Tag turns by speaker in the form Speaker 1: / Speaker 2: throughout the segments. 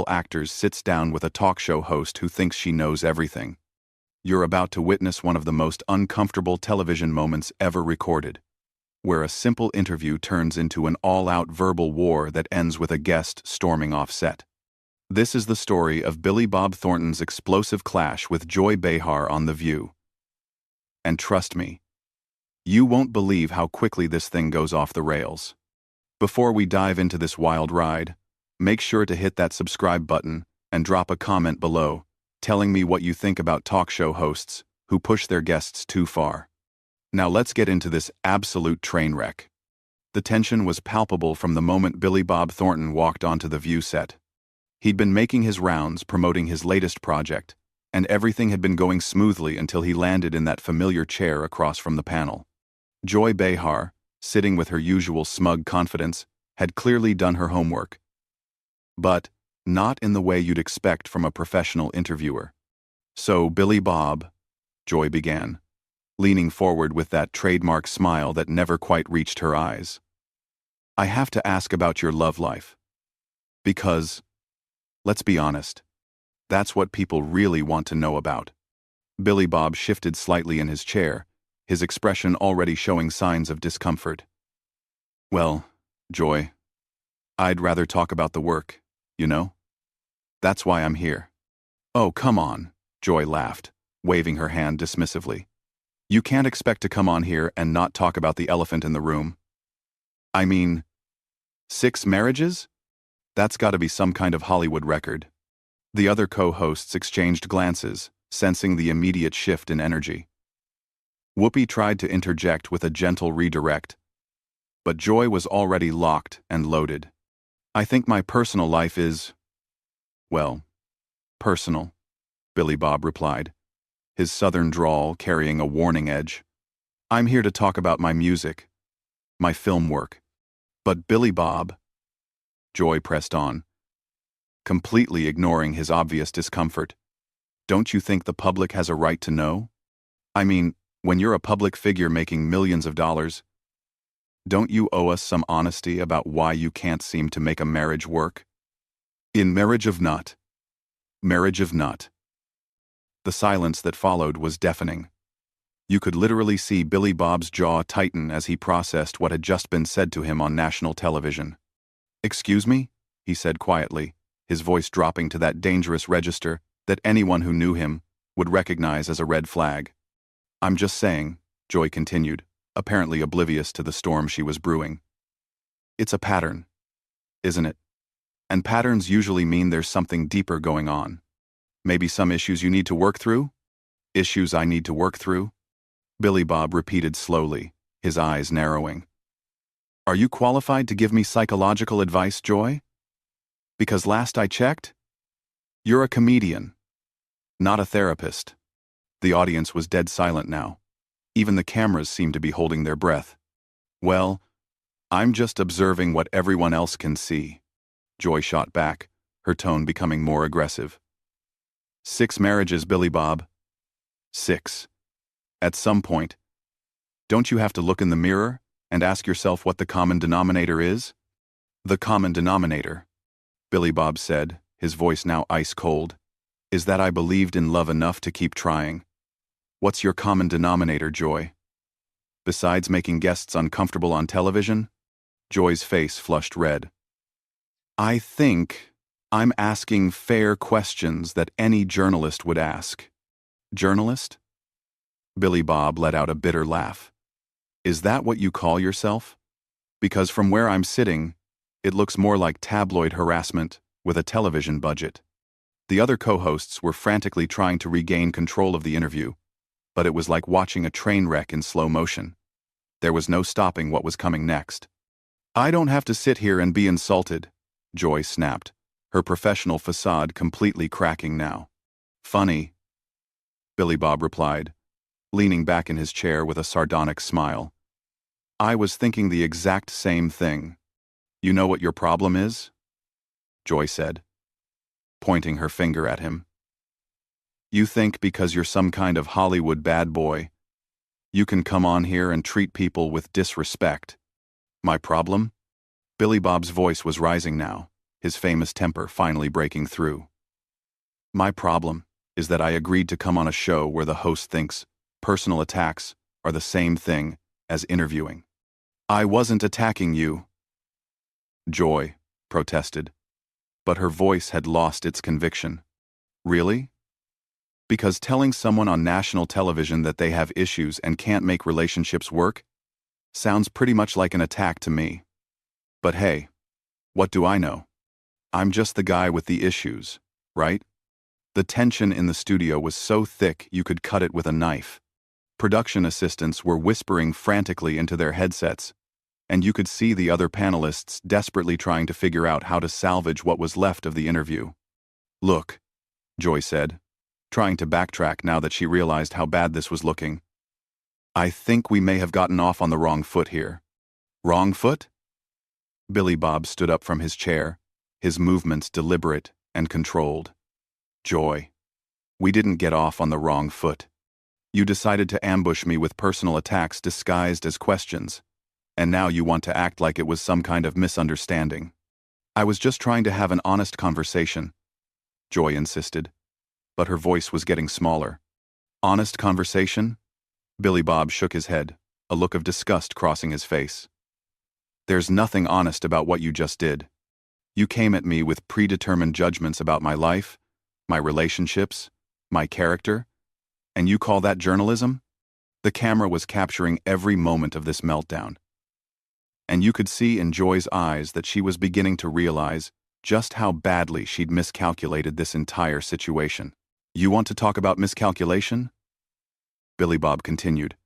Speaker 1: actors sits down with a talk show host who thinks she knows everything. You're about to witness one of the most uncomfortable television moments ever recorded, where a simple interview turns into an all-out verbal war that ends with a guest storming off set. This is the story of Billy Bob Thornton's explosive clash with Joy Behar on The View. And trust me, you won't believe how quickly this thing goes off the rails. Before we dive into this wild ride, make sure to hit that subscribe button and drop a comment below, telling me what you think about talk show hosts who push their guests too far. Now let's get into this absolute train wreck. The tension was palpable from the moment Billy Bob Thornton walked onto the View set. He'd been making his rounds promoting his latest project, and everything had been going smoothly until he landed in that familiar chair across from the panel. Joy Behar, sitting with her usual smug confidence, had clearly done her homework. But not in the way you'd expect from a professional interviewer. "So, Billy Bob," Joy began, leaning forward with that trademark smile that never quite reached her eyes. "I have to ask about your love life. Because, let's be honest, that's what people really want to know about." Billy Bob shifted slightly in his chair, his expression already showing signs of discomfort. "Well, Joy, I'd rather talk about the work, you know? That's why I'm here." "Oh, come on," Joy laughed, waving her hand dismissively. "You can't expect to come on here and not talk about the elephant in the room. I mean, 6 marriages? That's gotta be some kind of Hollywood record." The other co-hosts exchanged glances, sensing the immediate shift in energy. Whoopi tried to interject with a gentle redirect, but Joy was already locked and loaded. "I think my personal life is, well, personal," Billy Bob replied, his southern drawl carrying a warning edge. "I'm here to talk about my music, my film work." "But Billy Bob," Joy pressed on, completely ignoring his obvious discomfort, "don't you think the public has a right to know? I mean, when you're a public figure making millions of dollars, don't you owe us some honesty about why you can't seem to make a marriage work?" "In marriage of nut. Marriage of nut." The silence that followed was deafening. You could literally see Billy Bob's jaw tighten as he processed what had just been said to him on national television. "Excuse me?" he said quietly, his voice dropping to that dangerous register that anyone who knew him would recognize as a red flag. "I'm just saying," Joy continued, apparently oblivious to the storm she was brewing. "It's a pattern, isn't it? And patterns usually mean there's something deeper going on. Maybe some issues you need to work through? Issues I need to work through?" Billy Bob repeated slowly, his eyes narrowing. "Are you qualified to give me psychological advice, Joy? Because last I checked, you're a comedian, not a therapist." The audience was dead silent now. Even the cameras seemed to be holding their breath. "Well, I'm just observing what everyone else can see," Joy shot back, her tone becoming more aggressive. 6 marriages, Billy Bob. 6. At some point, don't you have to look in the mirror and ask yourself what the common denominator is? "The common denominator," Billy Bob said, his voice now ice cold, "is that I believed in love enough to keep trying." "What's your common denominator, Joy? Besides making guests uncomfortable on television?" Joy's face flushed red. "I think I'm asking fair questions that any journalist would ask." "Journalist?" Billy Bob let out a bitter laugh. "Is that what you call yourself? Because from where I'm sitting, it looks more like tabloid harassment with a television budget." The other co-hosts were frantically trying to regain control of the interview, but it was like watching a train wreck in slow motion. There was no stopping what was coming next. "I don't have to sit here and be insulted," Joy snapped, her professional facade completely cracking now. "Funny," Billy Bob replied, leaning back in his chair with a sardonic smile. "I was thinking the exact same thing. You know what your problem is?" Joy said, pointing her finger at him. "You think because you're some kind of Hollywood bad boy, you can come on here and treat people with disrespect. My problem?" Billy Bob's voice was rising now, his famous temper finally breaking through. My problem is that I agreed to come on a show where the host thinks personal attacks are the same thing as interviewing. I wasn't attacking you, Joy protested, but her voice had lost its conviction. Really? Because telling someone on national television that they have issues and can't make relationships work sounds pretty much like an attack to me. But hey, what do I know? I'm just the guy with the issues, right? The tension in the studio was so thick you could cut it with a knife. Production assistants were whispering frantically into their headsets, and you could see the other panelists desperately trying to figure out how to salvage what was left of the interview. Look, Joy said, trying to backtrack now that she realized how bad this was looking. I think we may have gotten off on the wrong foot here. Wrong foot? Billy Bob stood up from his chair, his movements deliberate and controlled. Joy, we didn't get off on the wrong foot. You decided to ambush me with personal attacks disguised as questions, and now you want to act like it was some kind of misunderstanding. I was just trying to have an honest conversation, Joy insisted, but her voice was getting smaller. Honest conversation? Billy Bob shook his head, a look of disgust crossing his face. There's nothing honest about what you just did. You came at me with predetermined judgments about my life, my relationships, my character, and you call that journalism? The camera was capturing every moment of this meltdown. And you could see in Joy's eyes that she was beginning to realize just how badly she'd miscalculated this entire situation. You want to talk about miscalculation? Billy Bob continued,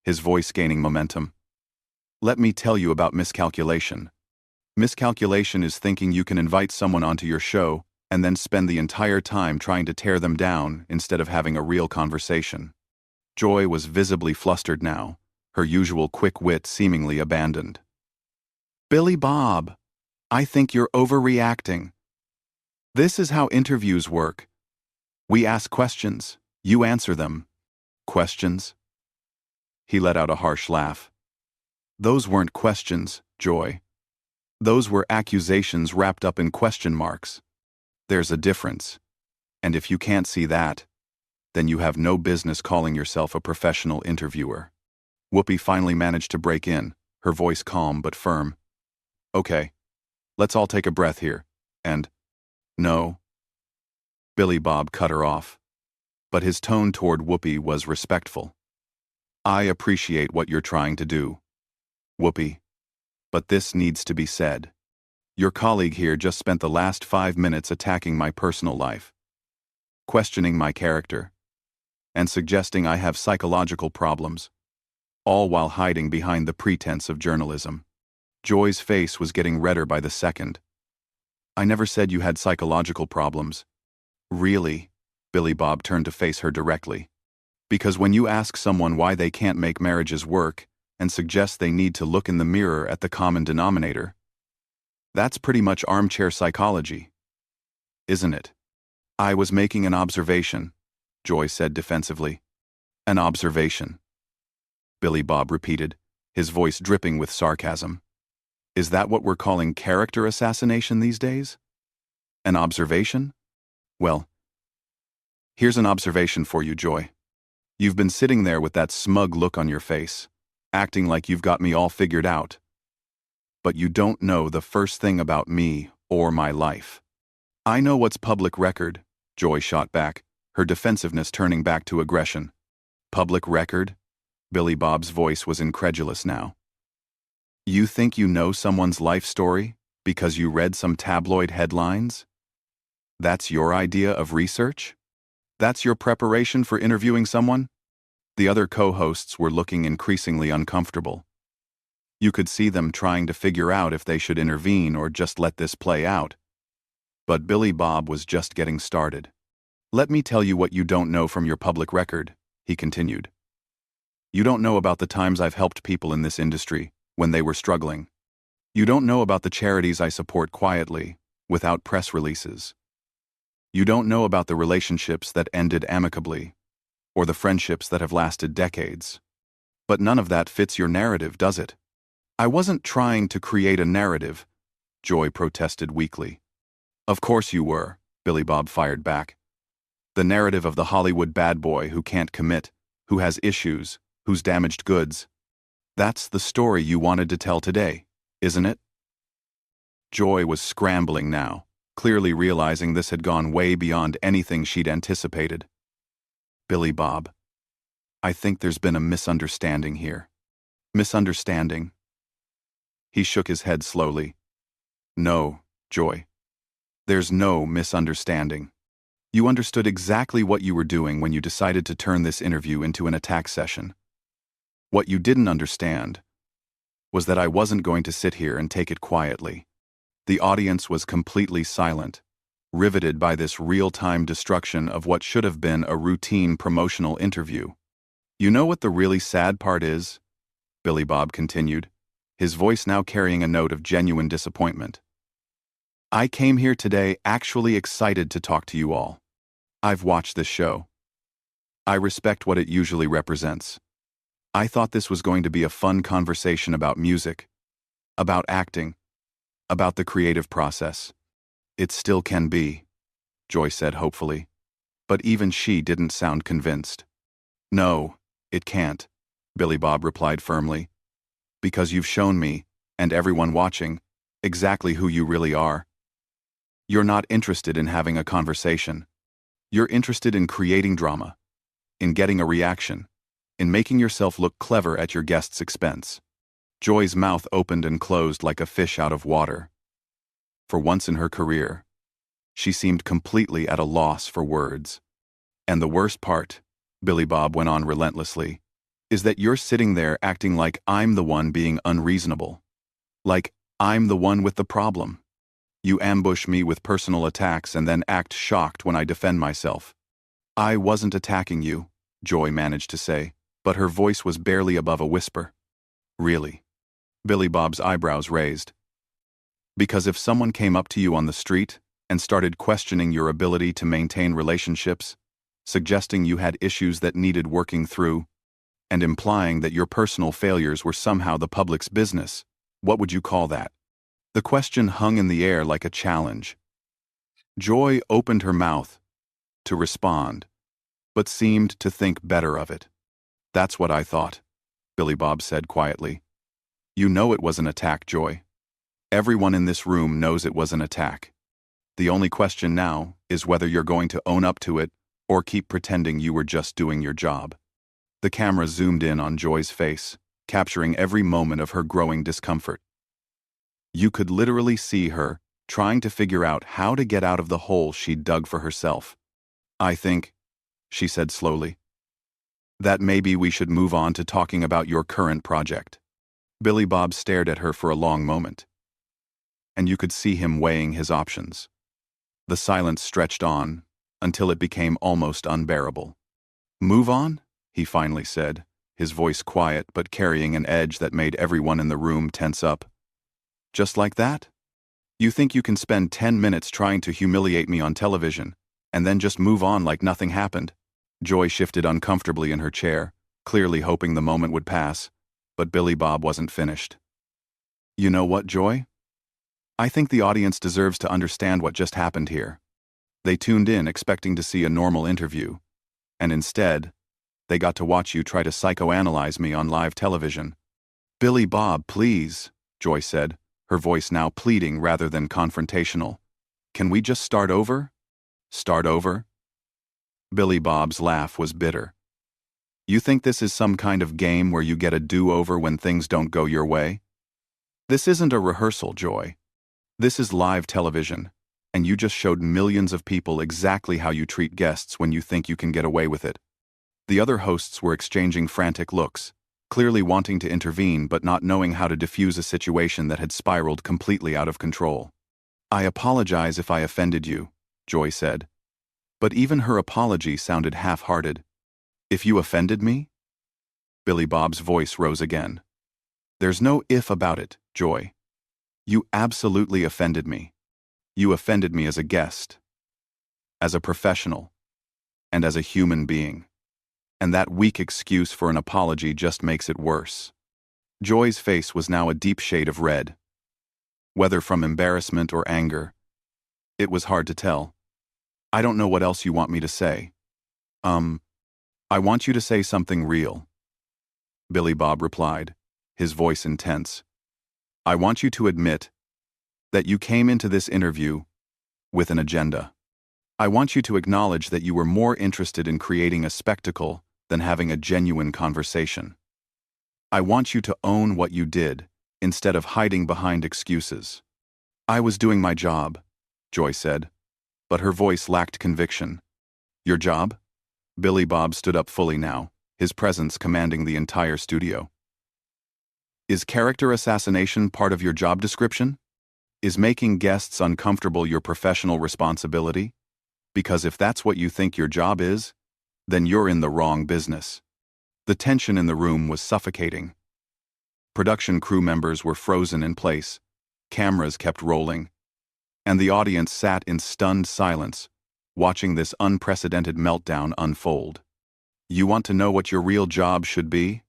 Speaker 1: his voice gaining momentum. Let me tell you about miscalculation. Miscalculation is thinking you can invite someone onto your show and then spend the entire time trying to tear them down instead of having a real conversation. Joy was visibly flustered now, her usual quick wit seemingly abandoned. Billy Bob, I think you're overreacting. This is how interviews work. We ask questions, you answer them. Questions? He let out a harsh laugh. Those weren't questions, Joy. Those were accusations wrapped up in question marks. There's a difference. And if you can't see that, then you have no business calling yourself a professional interviewer. Whoopi finally managed to break in, her voice calm but firm. Okay, let's all take a breath here. And, no. Billy Bob cut her off, but his tone toward Whoopi was respectful. I appreciate what you're trying to do, Whoopi, but this needs to be said. Your colleague here just spent the last 5 minutes attacking my personal life, questioning my character, and suggesting I have psychological problems, all while hiding behind the pretense of journalism. Joy's face was getting redder by the second. I never said you had psychological problems. Really? Billy Bob turned to face her directly. Because when you ask someone why they can't make marriages work and suggest they need to look in the mirror at the common denominator, that's pretty much armchair psychology, isn't it? I was making an observation, Joy said defensively. An observation, Billy Bob repeated, his voice dripping with sarcasm. Is that what we're calling character assassination these days? An observation? Well, here's an observation for you, Joy. You've been sitting there with that smug look on your face, acting like you've got me all figured out. But you don't know the first thing about me or my life. I know what's public record, Joy shot back, her defensiveness turning back to aggression. Public record? Billy Bob's voice was incredulous now. You think you know someone's life story because you read some tabloid headlines? That's your idea of research? That's your preparation for interviewing someone? The other co-hosts were looking increasingly uncomfortable. You could see them trying to figure out if they should intervene or just let this play out. But Billy Bob was just getting started. Let me tell you what you don't know from your public record, he continued. You don't know about the times I've helped people in this industry when they were struggling. You don't know about the charities I support quietly, without press releases. You don't know about the relationships that ended amicably, or the friendships that have lasted decades. But none of that fits your narrative, does it? I wasn't trying to create a narrative, Joy protested weakly. Of course you were, Billy Bob fired back. The narrative of the Hollywood bad boy who can't commit, who has issues, who's damaged goods. That's the story you wanted to tell today, isn't it? Joy was scrambling now, clearly realizing this had gone way beyond anything she'd anticipated. Billy Bob, I think there's been a misunderstanding here. Misunderstanding? He shook his head slowly. No, Joy. There's no misunderstanding. You understood exactly what you were doing when you decided to turn this interview into an attack session. What you didn't understand was that I wasn't going to sit here and take it quietly. The audience was completely silent, riveted by this real-time destruction of what should have been a routine promotional interview. You know what the really sad part is? Billy Bob continued, his voice now carrying a note of genuine disappointment. I came here today actually excited to talk to you all. I've watched this show. I respect what it usually represents. I thought this was going to be a fun conversation about music, about acting, about the creative process. It still can be, Joy said hopefully. But even she didn't sound convinced. No, it can't, Billy Bob replied firmly. Because you've shown me, and everyone watching, exactly who you really are. You're not interested in having a conversation. You're interested in creating drama, in getting a reaction, in making yourself look clever at your guest's expense. Joy's mouth opened and closed like a fish out of water. For once in her career, she seemed completely at a loss for words. And the worst part, Billy Bob went on relentlessly, is that you're sitting there acting like I'm the one being unreasonable. Like I'm the one with the problem. You ambush me with personal attacks and then act shocked when I defend myself. I wasn't attacking you, Joy managed to say, but her voice was barely above a whisper. Really? Billy Bob's eyebrows raised. Because if someone came up to you on the street and started questioning your ability to maintain relationships, suggesting you had issues that needed working through, and implying that your personal failures were somehow the public's business, what would you call that? The question hung in the air like a challenge. Joy opened her mouth to respond, but seemed to think better of it. That's what I thought, Billy Bob said quietly. You know it was an attack, Joy. Everyone in this room knows it was an attack. The only question now is whether you're going to own up to it or keep pretending you were just doing your job. The camera zoomed in on Joy's face, capturing every moment of her growing discomfort. You could literally see her trying to figure out how to get out of the hole she'd dug for herself. I think, she said slowly, that maybe we should move on to talking about your current project. Billy Bob stared at her for a long moment, and you could see him weighing his options. The silence stretched on until it became almost unbearable. Move on? He finally said, his voice quiet but carrying an edge that made everyone in the room tense up. Just like that? You think you can spend 10 minutes trying to humiliate me on television, and then just move on like nothing happened? Joy shifted uncomfortably in her chair, clearly hoping the moment would pass, but Billy Bob wasn't finished. You know what, Joy? I think the audience deserves to understand what just happened here. They tuned in expecting to see a normal interview, and instead, they got to watch you try to psychoanalyze me on live television. Billy Bob, please, Joy said, her voice now pleading rather than confrontational. Can we just start over? Start over? Billy Bob's laugh was bitter. You think this is some kind of game where you get a do-over when things don't go your way? This isn't a rehearsal, Joy. This is live television, and you just showed millions of people exactly how you treat guests when you think you can get away with it. The other hosts were exchanging frantic looks, clearly wanting to intervene but not knowing how to defuse a situation that had spiraled completely out of control. I apologize if I offended you, Joy said. But even her apology sounded half-hearted. If you offended me? Billy Bob's voice rose again. There's no if about it, Joy. You absolutely offended me. You offended me as a guest, as a professional, and as a human being. And that weak excuse for an apology just makes it worse. Joy's face was now a deep shade of red. Whether from embarrassment or anger, It was hard to tell. I don't know what else you want me to say. I want you to say something real, Billy Bob replied, his voice intense. I want you to admit that you came into this interview with an agenda. I want you to acknowledge that you were more interested in creating a spectacle than having a genuine conversation. I want you to own what you did, instead of hiding behind excuses. I was doing my job, Joy said, but her voice lacked conviction. Your job? Billy Bob stood up fully now, his presence commanding the entire studio. Is character assassination part of your job description? Is making guests uncomfortable your professional responsibility? Because if that's what you think your job is, then you're in the wrong business. The tension in the room was suffocating. Production crew members were frozen in place, cameras kept rolling, and the audience sat in stunned silence, watching this unprecedented meltdown unfold. You want to know what your real job should be?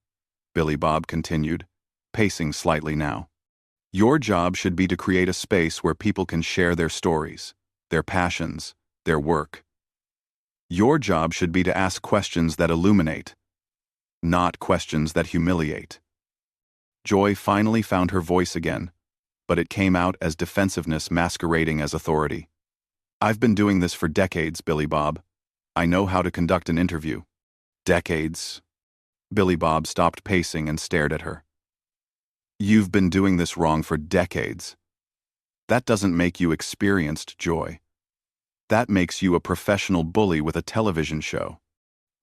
Speaker 1: Billy Bob continued, pacing slightly now. Your job should be to create a space where people can share their stories, their passions, their work. Your job should be to ask questions that illuminate, not questions that humiliate. Joy finally found her voice again, but it came out as defensiveness masquerading as authority. I've been doing this for decades, Billy Bob. I know how to conduct an interview. Decades? Billy Bob stopped pacing and stared at her. You've been doing this wrong for decades. That doesn't make you experienced, Joy. That makes you a professional bully with a television show.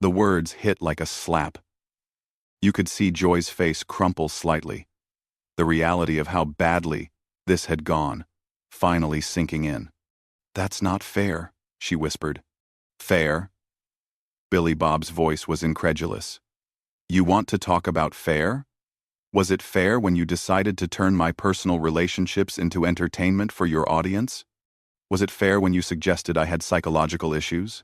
Speaker 1: The words hit like a slap. You could see Joy's face crumple slightly, the reality of how badly this had gone, finally sinking in. That's not fair, she whispered. Fair? Billy Bob's voice was incredulous. You want to talk about fair? Was it fair when you decided to turn my personal relationships into entertainment for your audience? Was it fair when you suggested I had psychological issues?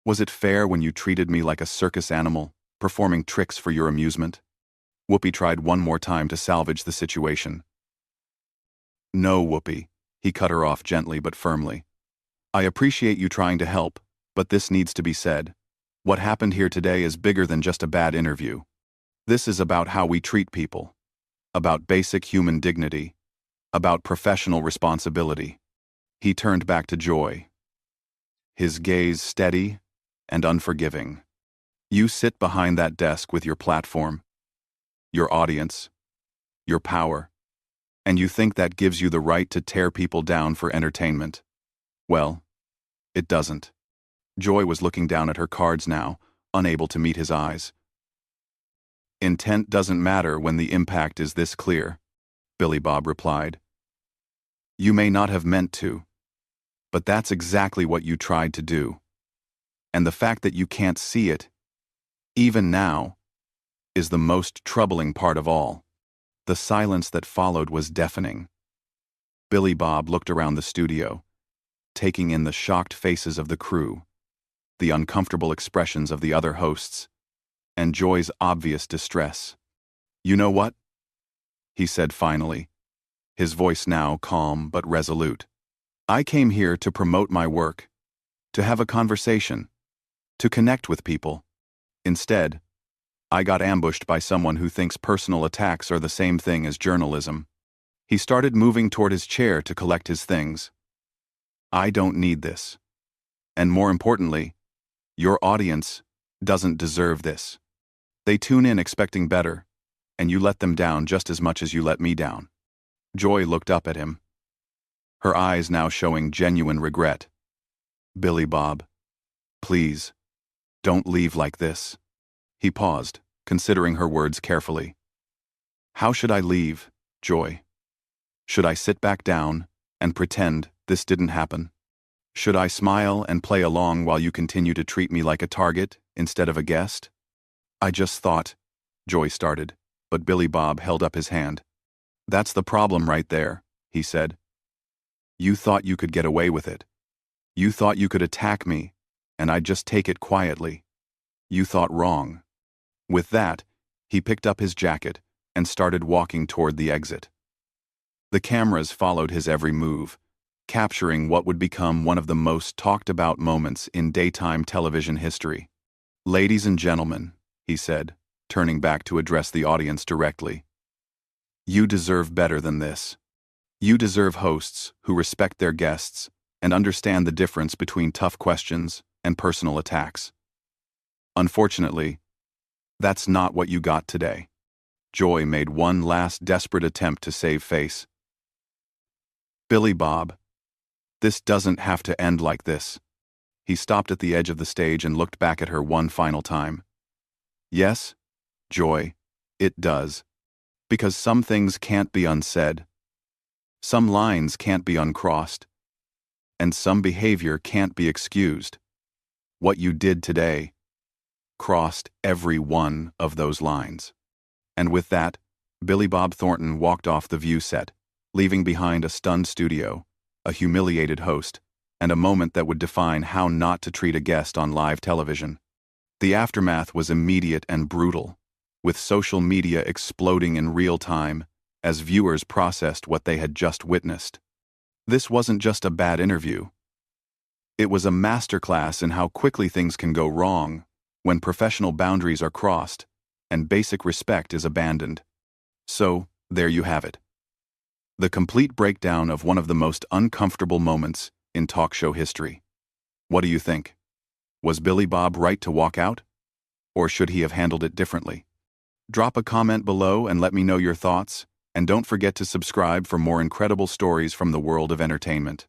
Speaker 1: Was it fair when you treated me like a circus animal, performing tricks for your amusement? Whoopi tried one more time to salvage the situation. No, Whoopi, he cut her off gently but firmly. I appreciate you trying to help, but this needs to be said. What happened here today is bigger than just a bad interview. This is about how we treat people, about basic human dignity, about professional responsibility. He turned back to Joy, his gaze steady and unforgiving. You sit behind that desk with your platform, your audience, your power, and you think that gives you the right to tear people down for entertainment. Well, it doesn't. Joy was looking down at her cards now, unable to meet his eyes. Intent doesn't matter when the impact is this clear, Billy Bob replied. You may not have meant to, but that's exactly what you tried to do. And the fact that you can't see it, even now, is the most troubling part of all. The silence that followed was deafening. Billy Bob looked around the studio, taking in the shocked faces of the crew, the uncomfortable expressions of the other hosts, and Joy's obvious distress. You know what? He said finally, his voice now calm but resolute. I came here to promote my work, to have a conversation, to connect with people. Instead, I got ambushed by someone who thinks personal attacks are the same thing as journalism. He started moving toward his chair to collect his things. I don't need this. And more importantly, your audience doesn't deserve this. They tune in expecting better, and you let them down just as much as you let me down. Joy looked up at him, her eyes now showing genuine regret. Billy Bob, please, don't leave like this. He paused, considering her words carefully. How should I leave, Joy? Should I sit back down and pretend this didn't happen? Should I smile and play along while you continue to treat me like a target instead of a guest? I just thought, Joy started, but Billy Bob held up his hand. That's the problem right there, he said. You thought you could get away with it. You thought you could attack me, and I'd just take it quietly. You thought wrong. With that, he picked up his jacket and started walking toward the exit. The cameras followed his every move, capturing what would become one of the most talked-about moments in daytime television history. "Ladies and gentlemen," he said, turning back to address the audience directly, "you deserve better than this. You deserve hosts who respect their guests and understand the difference between tough questions and personal attacks. Unfortunately, that's not what you got today." Joy made one last desperate attempt to save face. "Billy Bob, this doesn't have to end like this." He stopped at the edge of the stage and looked back at her one final time. "Yes, Joy, it does. Because some things can't be unsaid. Some lines can't be uncrossed. And some behavior can't be excused. What you did today crossed every one of those lines." And with that, Billy Bob Thornton walked off the view set, leaving behind a stunned studio, a humiliated host, and a moment that would define how not to treat a guest on live television. The aftermath was immediate and brutal, with social media exploding in real time as viewers processed what they had just witnessed. This wasn't just a bad interview. It was a masterclass in how quickly things can go wrong when professional boundaries are crossed and basic respect is abandoned. So, there you have it. The complete breakdown of one of the most uncomfortable moments in talk show history. What do you think? Was Billy Bob right to walk out? Or should he have handled it differently? Drop a comment below and let me know your thoughts, and don't forget to subscribe for more incredible stories from the world of entertainment.